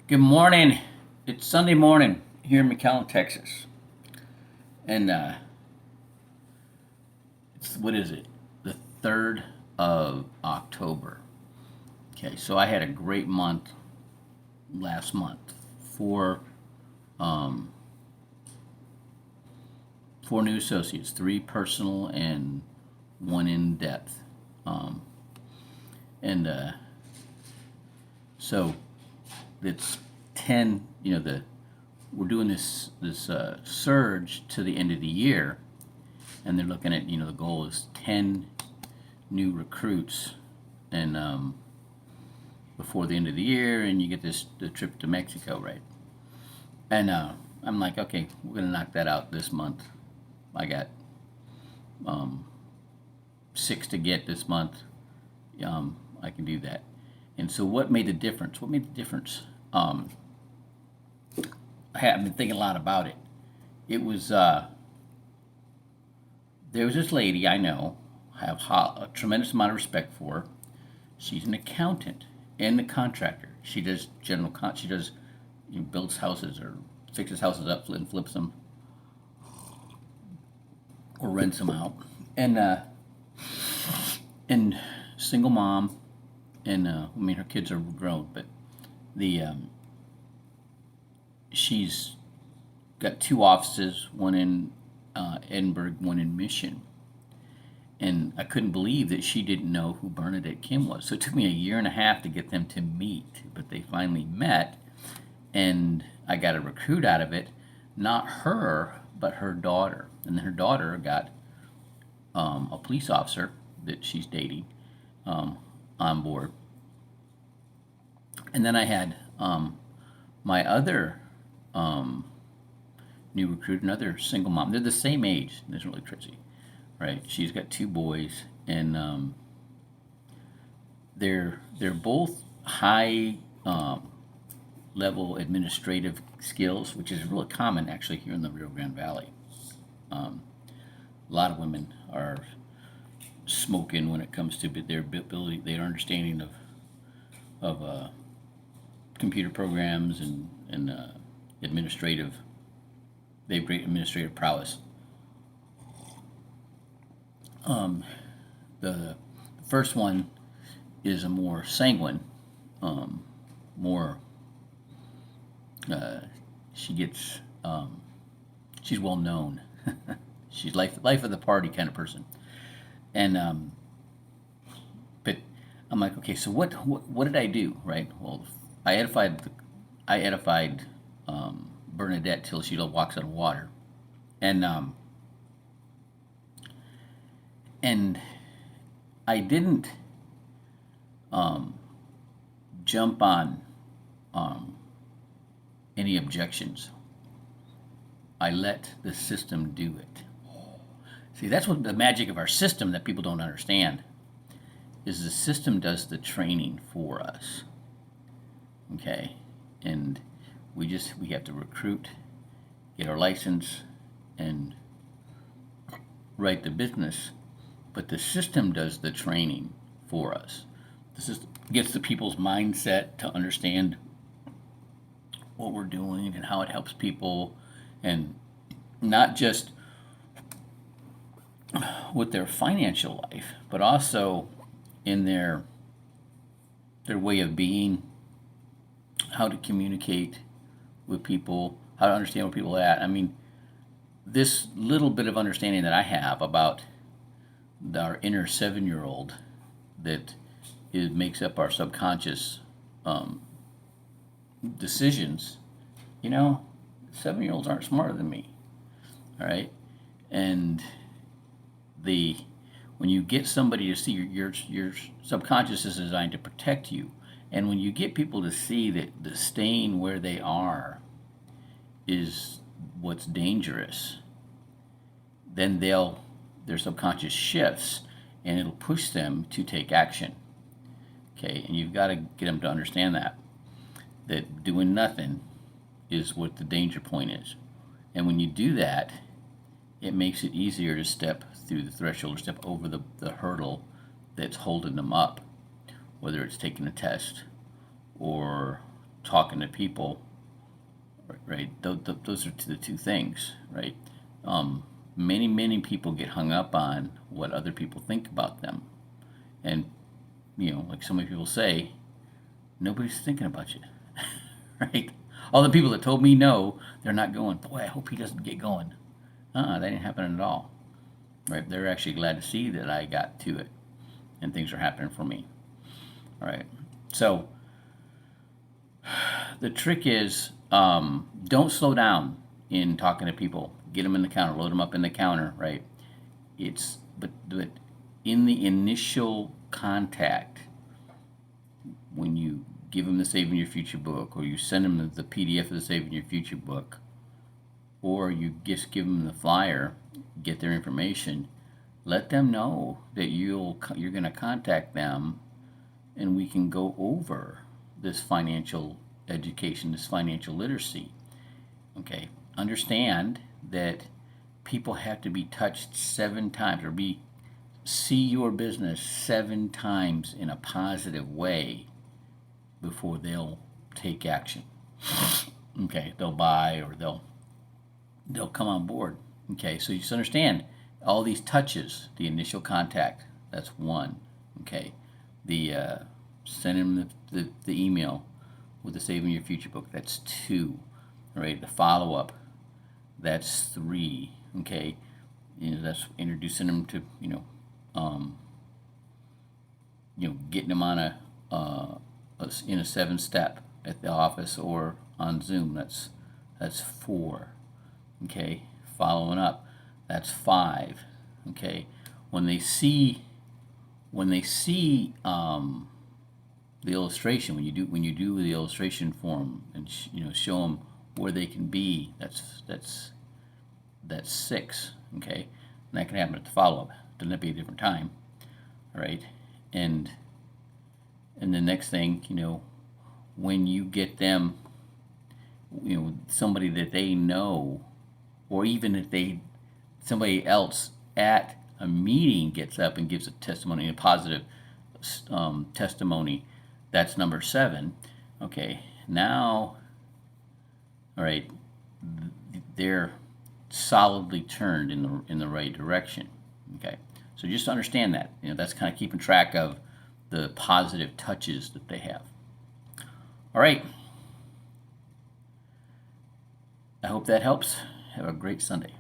Good morning. It's Sunday morning here in McAllen, Texas. And it's, what is it? The 3rd of October. Okay, so I had a great month last month. Four, um, four new associates, three personal and one in depth. Um, and so it's 10, we're doing this surge to the end of the year, and they're looking at, the goal is 10 new recruits, and before the end of the year, and you get the trip to Mexico, right? And I'm like, okay, we're gonna knock that out this month. I got um, six to get this month. I can do that. And so, what made the difference? What made the difference? I've been thinking a lot about it. It was there was this lady I know, I have a tremendous amount of respect for her. She's an accountant and a contractor. She does she does, builds houses or fixes houses up and flips them or rents them out. And and single mom, and her kids are grown, but the she's got two offices, one in Edinburgh, one in Mission. And I couldn't believe that she didn't know who Bernadette Kim was. So it took me a year and a half to get them to meet, but they finally met, and I got a recruit out of it. Not her, but her daughter. And her daughter got a police officer that she's dating on board. And then I had my other new recruit, another single mom. They're the same age. It's really crazy, right? She's got two boys, and they're both high level administrative skills, which is really common actually here in the Rio Grande Valley. A lot of women are smoking when it comes to their ability, their understanding of computer programs and administrative. They have great administrative prowess. The first one is a more sanguine, more. Uh, she gets. She's well known. She's life of the party kind of person, and but I'm like, okay, so what did I do, right? Well, I edified I edified Bernadette till she walks on water, and and I didn't jump on um, any objections. I let the system do it. See, that's what the magic of our system that people don't understand is the system does the training for us. Okay, and we have to recruit, get our license, and write the business, but the system does the training for us. The system gets the people's mindset to understand what we're doing and how it helps people, and not just with their financial life, but also in their way of being, how to communicate with people, how to understand where people are at. I mean, this little bit of understanding that I have about our inner 7-year old that makes up our subconscious um, decisions. You know, 7-year olds aren't smarter than me. All right, and the when you get somebody to see your subconscious is designed to protect you, and when you get people to see that the staying where they are is what's dangerous, then their subconscious shifts, and it'll push them to take action. Okay, and you've got to get them to understand that doing nothing is what the danger point is. And when you do that, it makes it easier to step through the threshold or step over the hurdle that's holding them up, whether it's taking a test or talking to people, right? Those are the two things, right? Many people get hung up on what other people think about them, and like so many people say, nobody's thinking about you, right? All the people that told me no, they're not going. Boy, I hope he doesn't get going. That ain't happening at all, right? They're actually glad to see that I got to it, and things are happening for me. All right. So the trick is, don't slow down in talking to people. Get them in the counter, load them up in the counter, right? But in the initial contact, when you give them the Saving Your Future book, or you send them the PDF of the Saving Your Future book, or you just give them the flyer, get their information, let them know that you're going to contact them, and we can go over this financial education, this financial literacy. Okay, understand that people have to be touched 7 times, or see your business 7 times in a positive way before they'll take action. Okay, they'll buy, or they'll come on board. Okay, so you just understand all these touches. The initial contact, that's 1. Okay, the send them the email with the Saving Your Future book, that's 2. All right, the follow up, that's 3. Okay, that's introducing them to getting them on in a 7-step at the office or on Zoom. That's 4. Okay, following up, that's 5. Okay, when they see the illustration, when you do the illustration form, and show them where they can be, that's 6. Okay, and that can happen at the follow-up. Doesn't have to be a different time. All right, and the next thing, when you get them, somebody that they know, or even if somebody else at a meeting gets up and gives a testimony, a positive testimony, that's number 7. Okay, now, all right, they're solidly turned in the right direction. Okay, so just understand that. That's kind of keeping track of the positive touches that they have. All right, I hope that helps. Have a great Sunday.